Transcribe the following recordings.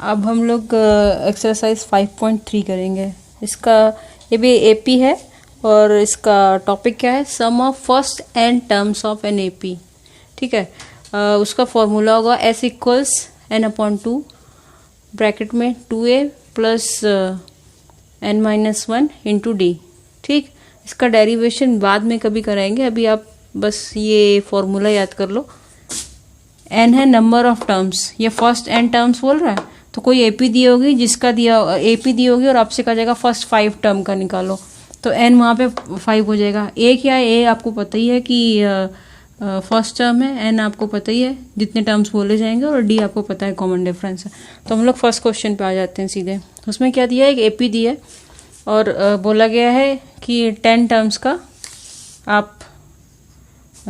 अब हम लोग एक्सरसाइज 5.3 करेंगे। इसका ये भी एपी है और इसका टॉपिक क्या है, sum of first n terms of an AP. ठीक है, उसका फॉर्मूला होगा S equals n upon two bracket में 2a plus n minus one into D. ठीक, इसका डेरिवेशन बाद में कभी कराएंगे, अभी आप बस ये फॉर्मूला याद कर लो। एन है नंबर ऑफ टर्म्स, ये फर्स्ट एन टर्म्स बोल रहा है, तो कोई एपी दी होगी, जिसका दिया एपी दी होगी और आपसे कहा जाएगा फर्स्ट 5 टर्म का निकालो, तो एन वहाँ पे 5 हो जाएगा। ए क्या है, ए आपको पता ही है कि फर्स्ट टर्म है, एन आपको पता ही है जितने टर्म्स बोले जाएंगे, और डी आपको पता है कॉमन डिफरेंस है। तो हम लोग फर्स्ट क्वेश्चन पे आ जाते हैं सीधे। उसमें क्या दिया है, एक एपी दिया है और बोला गया है कि 10 टर्म्स का आप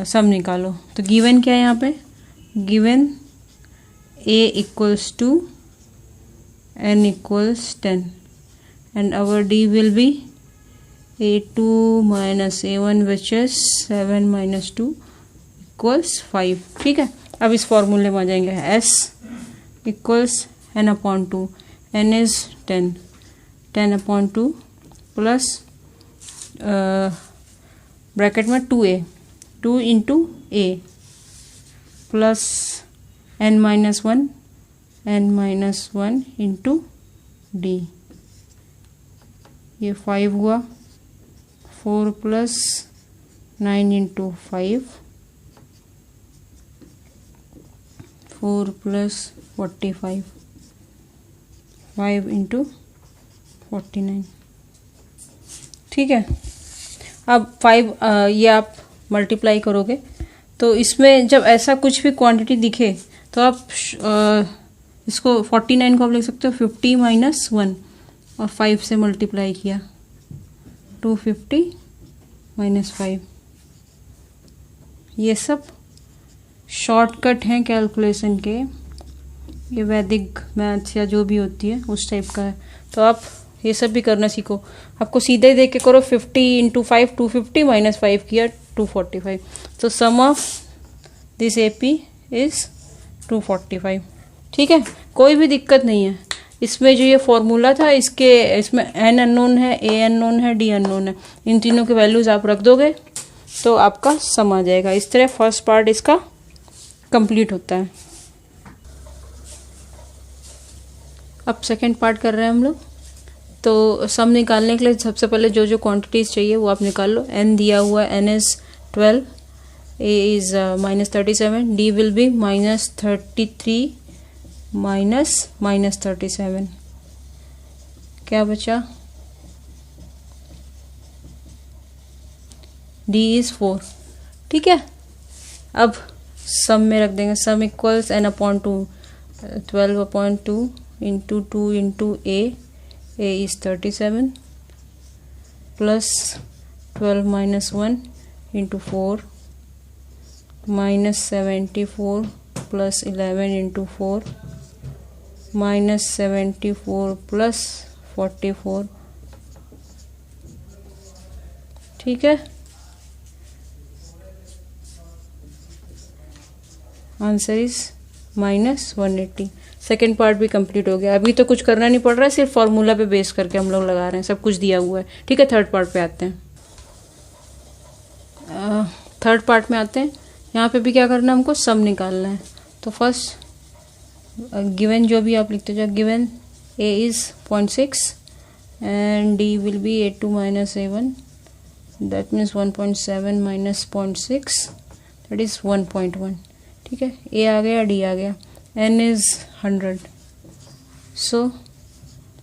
सम निकालो। तो गिवन क्या है यहाँ पे, given a equals to n equals 10 and our d will be a2 minus a1 which is 7 minus 2 equals 5। ठीक है, अब इस फॉर्मूले में आ जाएंगे, s equals n upon 2, n is 10, 10 upon 2 plus bracket में 2a, 2 into a plus n minus one into D. ये 5 हुआ, 4 प्लस 9 इंटू 5, 4 प्लस 45, 5 इंटू 49। ठीक है, अब 5 ये आप मल्टीप्लाई करोगे तो इसमें जब ऐसा कुछ भी क्वांटिटी दिखे तो आप इसको 49 को आप लिख सकते हो 50 माइनस 1 और 5 से मल्टीप्लाई किया, 250 माइनस 5। ये सब शॉर्टकट हैं कैलकुलेशन के, ये वैदिक मैथ्स या जो भी होती है उस टाइप का है, तो आप ये सब भी करना सीखो। आपको सीधे देख के करो, 50 इंटू 5 250 माइनस 5 किया 245, तो सम ऑफ दिस एपी इज 245। ठीक है, कोई भी दिक्कत नहीं है। इसमें जो ये फॉर्मूला था, इसमें एन अननोन है, ए अननोन है, डी अननोन है, इन तीनों के वैल्यूज आप रख दोगे तो आपका सम आ जाएगा। इस तरह फर्स्ट पार्ट इसका कंप्लीट होता है। अब सेकेंड पार्ट कर रहे हैं हम लोग। तो सम निकालने के लिए सबसे पहले जो जो क्वांटिटीज चाहिए वो आप निकाल लो। एन दिया हुआ है, n is 12, a is minus 37, d will be minus 33 minus 37। क्या बचा, डी इज 4। ठीक है, अब सम में रख देंगे, sum equals n upon 2, 12 upon 2 into 2 into a is 37 plus 12 minus 1 into 4 minus 74 plus 11 into 4 minus 74 plus 44। ठीक है, answer is minus 180। Second part भी कंप्लीट हो गया। अभी तो कुछ करना नहीं पड़ रहा है, सिर्फ फॉर्मूला पे बेस करके हम लोग लगा रहे हैं, सब कुछ दिया हुआ है। ठीक है, थर्ड पार्ट पे आते हैं। थर्ड पार्ट में आते हैं, यहाँ पे भी क्या करना है, हमको सम निकालना है। तो फर्स्ट गिवन जो भी आप लिखते जाओ, given A is 0.6 and D will B a2 minus a1, that means 1.7 minus 0.6 that is 1.1। ठीक है, ए आ गया, डी आ गया, n is 100, so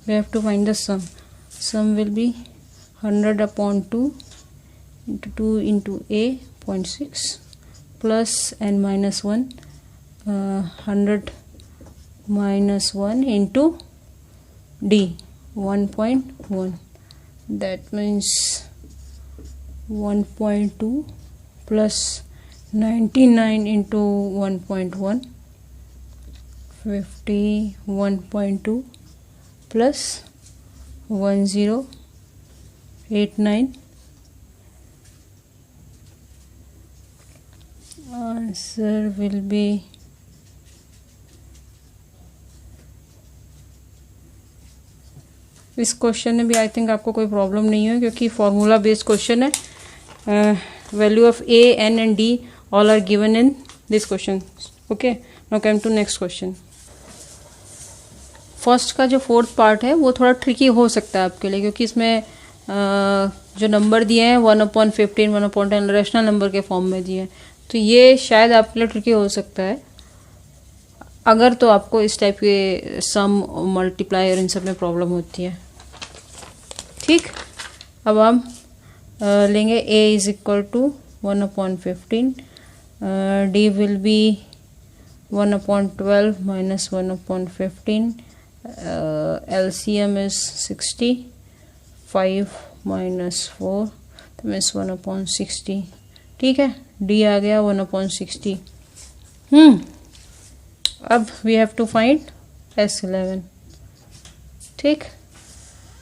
we have to find the sum. Sum will be 100 upon 2 into 2 into a 0.6 plus n minus 1, 100 minus 1 into d 1.1, that means 1.2 plus 99 into 1.1, 51.2 plus 1089, answer will be इस question में भी I think आपको कोई problem नहीं है क्योंकि formula based question है. Value of a, n and d all are given in this question. Okay, now come to next question. First का जो फोर्थ पार्ट है वो थोड़ा ट्रिकी हो सकता है आपके लिए क्योंकि इसमें जो नंबर दिए हैं 1/15, 1/10 रेशनल नंबर के फॉर्म में दिए हैं. तो ये शायद आपके लिए ट्रिकी हो सकता है अगर तो आपको इस टाइप के सम, मल्टीप्लाई और इन सब में प्रॉब्लम होती है. ठीक, अब हम लेंगे a इज equal to 1/15, d will be 1/12 minus 1/15, LCM is 60, 5 minus 4 तो मीन्स 1/60. ठीक है, d आ गया 1/60. अब we have to find S11. ठीक,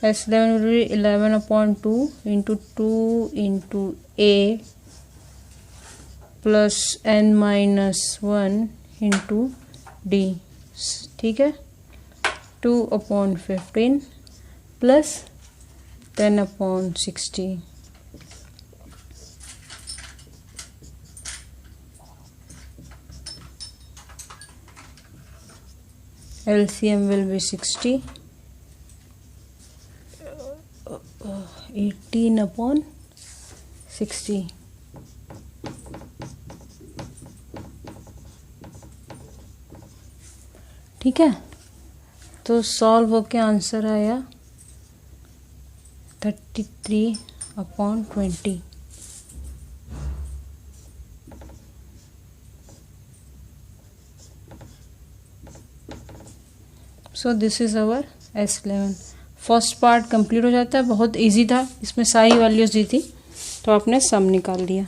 S11 will be 11/2 into 2 into a plus n minus 1 into d. ठीक है, 2/15 plus 10/60. LCM will be 60, 18/60. ठीक है, तो सॉल्व होके आंसर आया 33/20. So this is our S11. First part complete हो जाता है. बहुत इजी था, इसमें सारी वैल्यूज दी थी तो आपने सम निकाल दिया.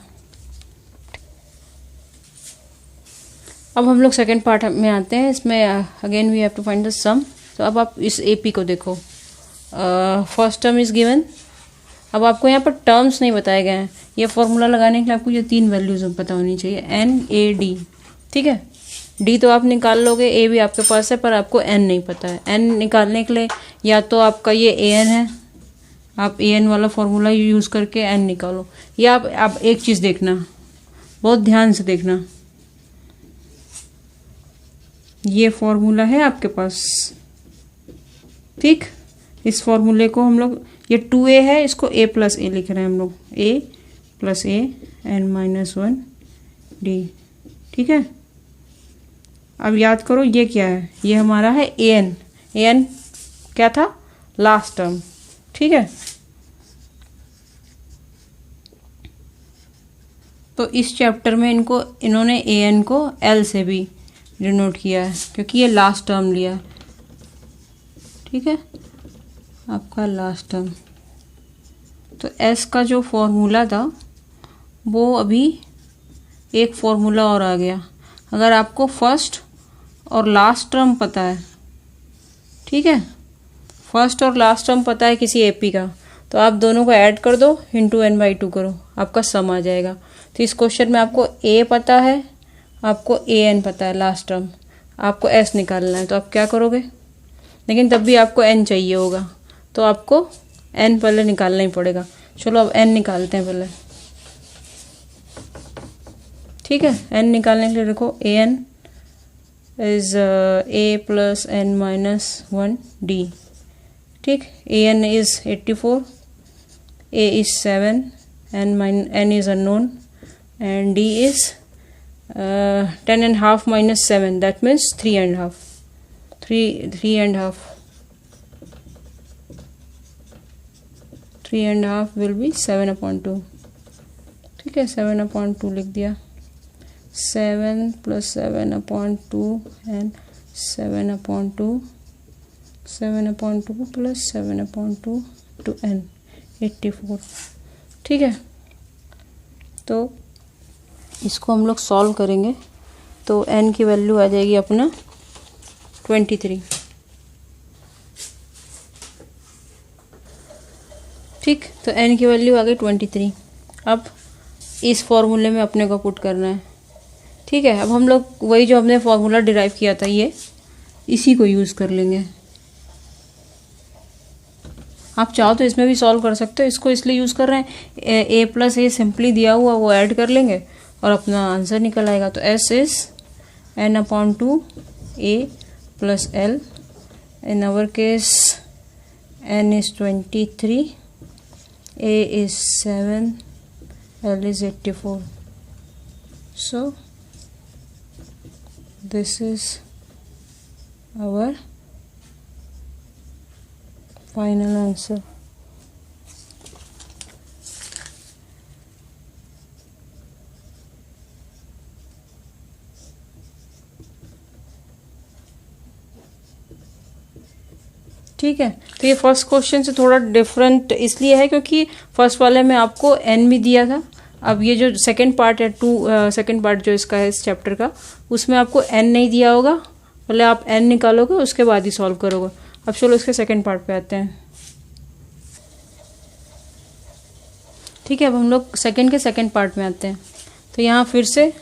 अब हम लोग सेकेंड पार्ट में आते हैं. इसमें again we have to find the sum. तो अब आप इस AP को देखो. First term is given. अब आपको यहाँ पर टर्म्स नहीं बताए गए हैं. ये फॉर्मूला लगाने के लिए आपको ये 3 वैल्यूज पता होनी चाहिए, N, A, D. ठीक है, D तो आप निकाल लोगे, A भी आपके पास है, पर आपको N नहीं पता है. N निकालने के लिए या तो आपका ये AN है, आप AN वाला फॉर्मूला यूज़ करके N निकालो, या आप एक चीज़ देखना, बहुत ध्यान से देखना. ये फॉर्मूला है आपके पास. ठीक, इस फॉर्मूले को हम लोग, ये 2A है, इसको A + A लिख रहे हैं हम लोग. A + A n - 1 D. ठीक है, अब याद करो ये क्या है. ये हमारा है AN. AN क्या था? Last term. ठीक है, तो इस चैप्टर में इन्होंने AN को L से भी डिनोट किया है क्योंकि ये लास्ट टर्म लिया. ठीक है, आपका लास्ट टर्म. तो S का जो फॉर्मूला था वो अभी एक फॉर्मूला और आ गया. अगर आपको फर्स्ट और लास्ट टर्म पता है, ठीक है, फर्स्ट और लास्ट टर्म पता है किसी AP का, तो आप दोनों को ऐड कर दो, इंटू n/2 करो, आपका सम आ जाएगा. तो इस क्वेश्चन में आपको A पता है, आपको AN पता है लास्ट टर्म, आपको S निकालना है. तो आप क्या करोगे? लेकिन तब भी आपको N चाहिए होगा, तो आपको N पहले निकालना ही पड़ेगा. चलो अब N निकालते हैं पहले. ठीक है, N निकालने के लिए देखो, AN is A + n - 1 D. ठीक, AN is 84, A is 7, n is unknown, and D is 10.5 - 7, that means 3.5. 3.5 will be 7/2. ठीक है, 7/2 लिख दिया. 7 + 7/2 and 7/2, 7/2 + 7/2 to n 84. ठीक है, तो इसको हम लोग सॉल्व करेंगे तो n की वैल्यू आ जाएगी अपना 23. ठीक, तो n की वैल्यू आ गई 23. अब इस फॉर्मूले में अपने को पुट करना है. ठीक है, अब हम लोग वही जो हमने फॉर्मूला डिराइव किया था, ये इसी को यूज़ कर लेंगे. आप चाहो तो इसमें भी सॉल्व कर सकते हो, इसको इसलिए यूज़ कर रहे हैं, ए प्लस ए सिंपली दिया हुआ वो ऐड कर लेंगे और अपना आंसर निकल आएगा। तो S is n/2 a plus l. In our case n is 23, a is 7, l is 84. So this is our final answer. ठीक है, तो ये फर्स्ट क्वेश्चन से थोड़ा डिफरेंट इसलिए है क्योंकि फर्स्ट वाले में आपको n भी दिया था। अब ये जो सेकंड पार्ट है सेकंड पार्ट जो इसका है इस चैप्टर का, उसमें आपको n नहीं दिया होगा, पहले आप n निकालोगे उसके बाद ही सॉल्व करोगे। अब चलो इसके सेकंड पार्ट पे आते हैं। ठीक है, अब हम लोग सेकंड पार्ट में आते हैं। तो यहाँ फिर से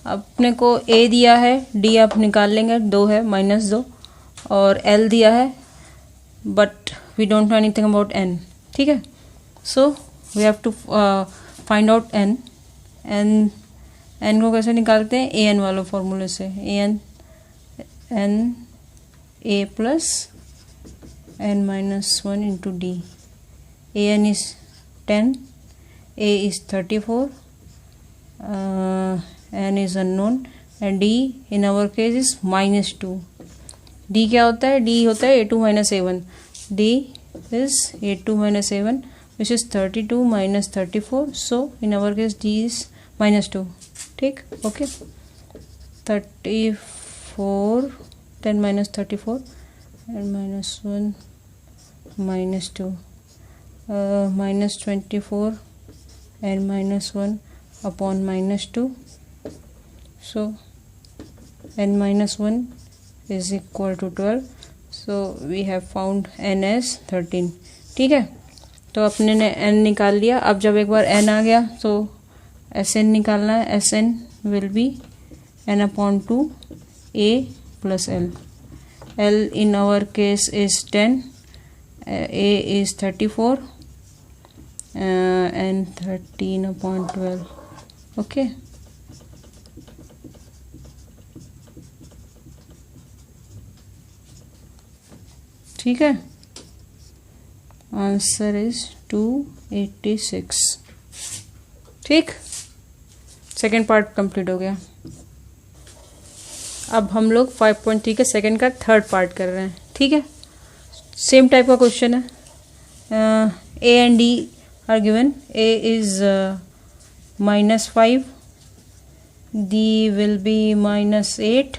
अपने को a दिया है, d आप निकाल लेंगे, 2 है -2, और l दिया है but we don't know anything about n। ठीक है, so we have to find out n। n को कैसे निकालते हैं, an वाले फॉर्मूले से, n a plus n-1 into d। an is 10, a is 34, n is unknown and d in our case is -2। d क्या होता है, d होता है a2 - a1, d is a2 - a1 which is 32 minus 34, so in our case d is -2। ठीक, okay, 34, 10 minus 34 and -1 -2, -24 and -1 upon -2, so n-1 is equal to 12, so we have found n as 13। ठीक है, तो अपने ने n निकाल लिया। अब जब एक बार n आ गया तो Sn निकालना है। Sn will be n/2 a plus l। l in our case is 10, a is 34 and 13/12। okay, ठीक है, आंसर इज 286। ठीक, सेकेंड पार्ट कंप्लीट हो गया। अब हम लोग 5.3 के सेकेंड का थर्ड पार्ट कर रहे हैं। ठीक है, सेम टाइप का क्वेश्चन है। A and D R given. A is -5, D will B -8,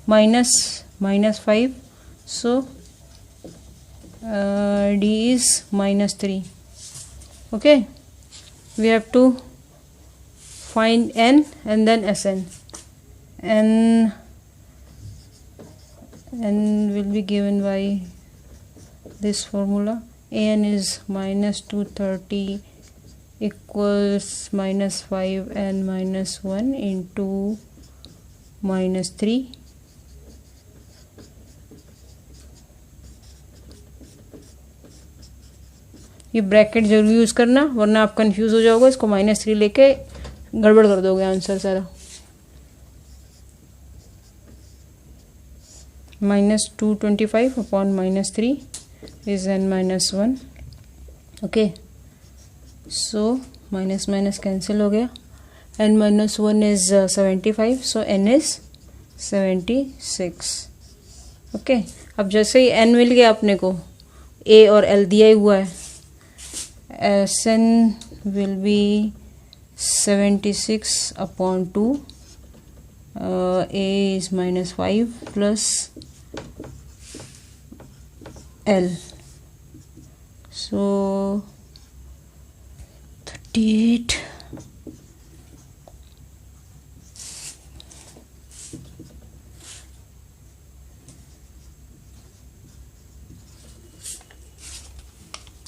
-5, so d is -3। okay, we have to find n and then Sn. n will be given by this formula. An is -230 equals -5 and -1 into -3। ये bracket जरूर use करना वरना आप confuse हो जाओगे, इसको -3 लेके गड़बड़ कर दोगे आंसर सारा। -225 upon -3 is n-1। Okay, so minus cancel हो गया। n-1 is 75, so n is 76। Okay, अब जैसे ही n मिल गया अपने को, a और l दिया ही हुआ है, Sn will be 76 upon 2, a is -5 plus l, so 38।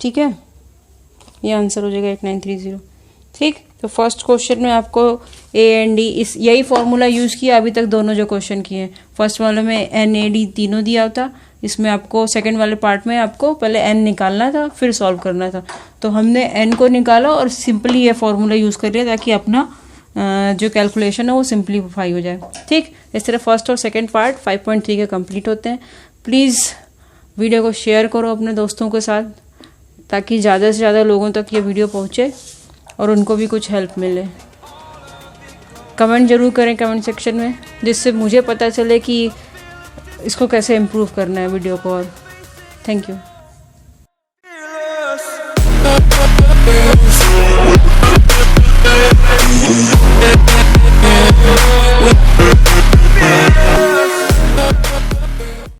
ठीक है, ये आंसर हो जाएगा 8930। ठीक, तो फर्स्ट क्वेश्चन में आपको ए एंड डी इस यही फॉर्मूला यूज़ किया अभी तक दोनों जो क्वेश्चन किए हैं। फर्स्ट वाले में एन ए डी तीनों दिया होता, इसमें आपको सेकंड वाले पार्ट में आपको पहले एन निकालना था फिर सॉल्व करना था। तो हमने एन को निकाला और सिंपली ये फॉर्मूला यूज़ कर लिया ताकि अपना जो कैलकुलेशन है वो सिंप्लीफाई हो जाए। ठीक, इस तरह फर्स्ट और सेकंड पार्ट 5.3 के कंप्लीट होते हैं। प्लीज़ वीडियो को शेयर करो अपने दोस्तों के साथ ताकि ज़्यादा से ज़्यादा लोगों तक ये वीडियो पहुँचे और उनको भी कुछ हेल्प मिले। कमेंट ज़रूर करें कमेंट सेक्शन में, जिससे मुझे पता चले कि इसको कैसे इम्प्रूव करना है वीडियो को। और थैंक यू।